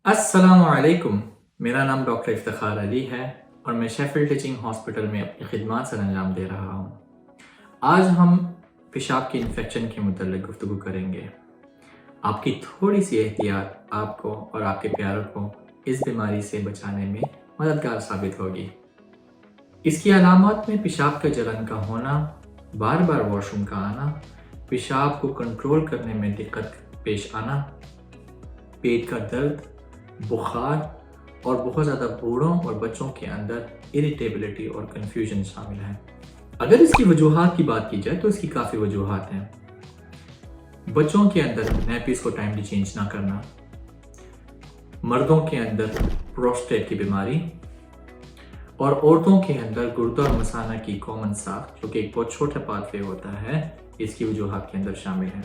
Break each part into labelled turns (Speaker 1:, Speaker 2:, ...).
Speaker 1: السلام علیکم، میرا نام ڈاکٹر افتخار علی ہے اور میں شیفیلڈ ٹیچنگ ہاسپٹل میں اپنی خدمات سر انجام دے رہا ہوں۔ آج ہم پیشاب کی انفیکشن کے متعلق گفتگو کریں گے۔ آپ کی تھوڑی سی احتیاط آپ کو اور آپ کے پیاروں کو اس بیماری سے بچانے میں مددگار ثابت ہوگی۔ اس کی علامات میں پیشاب کا جلن کا ہونا، بار بار واش روم کا آنا، پیشاب کو کنٹرول کرنے میں دقت پیش آنا، پیٹ کا درد، بخار اور بہت زیادہ بوڑھوں اور بچوں کے اندر اریٹیبلٹی اور کنفیوژن شامل ہیں۔ اگر اس کی وجوہات کی بات کی جائے تو اس کی کافی وجوہات ہیں۔ بچوں کے اندر نیپیز کو ٹائملی چینج نہ کرنا، مردوں کے اندر پروسٹیٹ کی بیماری اور عورتوں کے اندر گردہ اور مثانہ کی کامن ساخت، جو کہ ایک بہت چھوٹا پاتھ وے ہوتا ہے، اس کی وجوہات کے اندر شامل ہیں۔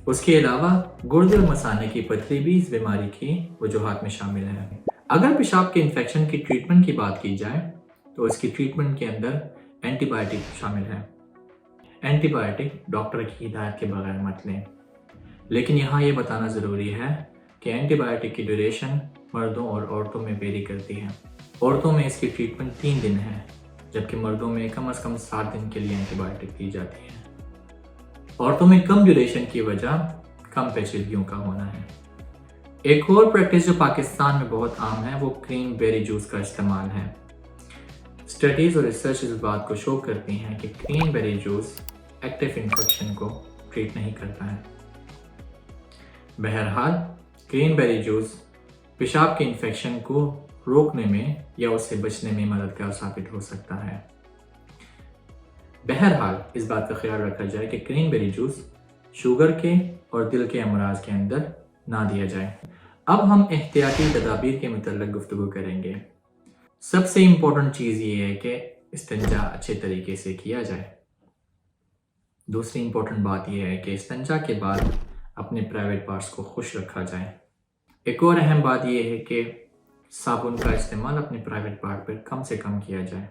Speaker 1: اس کے علاوہ گردے اور مثانے کی پتھری بھی اس بیماری کی وجوہات میں شامل ہے۔ اگر پیشاب کے انفیکشن کی ٹریٹمنٹ کی بات کی جائے تو اس کی ٹریٹمنٹ کے اندر اینٹی بائیوٹک شامل ہے۔ اینٹی بائیوٹک ڈاکٹر کی ہدایت کے بغیر مت لیں، لیکن یہاں یہ بتانا ضروری ہے کہ اینٹی بائیوٹک کی ڈیوریشن مردوں اور عورتوں میں ویری کرتی ہے۔ عورتوں میں اس کی ٹریٹمنٹ 3 دن ہے، جبکہ مردوں میں کم از کم 7 دن کے لیے اینٹی بائیوٹک دی جاتی ہے۔ عورتوں میں کم ڈیوریشن کی وجہ کم پیچیدگیوں کا ہونا ہے۔ ایک اور پریکٹس جو پاکستان میں بہت عام ہے وہ کرین بیری جوس کا استعمال ہے۔ اسٹڈیز اور ریسرچ اس بات کو شو کرتی ہیں کہ کرین بیری جوس ایکٹیو انفیکشن کو ٹریٹ نہیں کرتا ہے۔ بہرحال کرین بیری جوس پیشاب کے انفیکشن کو روکنے میں یا اس سے بچنے میں مددگار ثابت ہو سکتا ہے۔ بہرحال اس بات کا خیال رکھا جائے کہ کرین بیری جوس شوگر کے اور دل کے امراض کے اندر نہ دیا جائے۔ اب ہم احتیاطی تدابیر کے متعلق گفتگو کریں گے۔ سب سے امپورٹنٹ چیز یہ ہے کہ استنجا اچھے طریقے سے کیا جائے۔ دوسری امپورٹنٹ بات یہ ہے کہ استنجا کے بعد اپنے پرائیویٹ پارٹس کو خشک رکھا جائے۔ ایک اور اہم بات یہ ہے کہ صابن کا استعمال اپنے پرائیویٹ پارٹ پر کم سے کم کیا جائے۔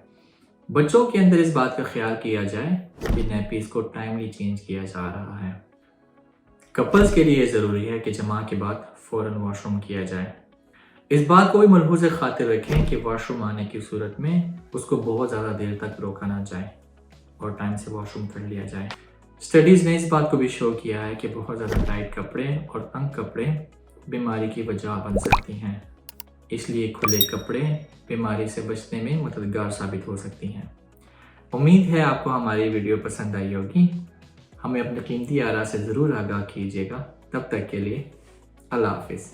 Speaker 1: بچوں کے اندر اس بات کا خیال کیا جائے کہ نیپیز کو ٹائملی چینج کیا جا رہا ہے۔ کپلز کے لیے ضروری ہے کہ جماع کے بعد فوراً واش روم کیا جائے۔ اس بات کو بھی ملحوظ خاطر رکھیں کہ واش روم آنے کی صورت میں اس کو بہت زیادہ دیر تک روکا نہ جائے اور ٹائم سے واش روم کر لیا جائے۔ اسٹڈیز نے اس بات کو بھی شو کیا ہے کہ بہت زیادہ ٹائٹ کپڑے اور تنگ کپڑے بیماری کی وجہ بن سکتی ہیں، اس لیے کھلے کپڑے بیماری سے بچنے میں مددگار ثابت ہو سکتی ہیں۔ امید ہے آپ کو ہماری ویڈیو پسند آئی ہوگی۔ ہمیں اپنے قیمتی آراء سے ضرور آگاہ کیجیے گا۔ تب تک کے لیے اللہ حافظ۔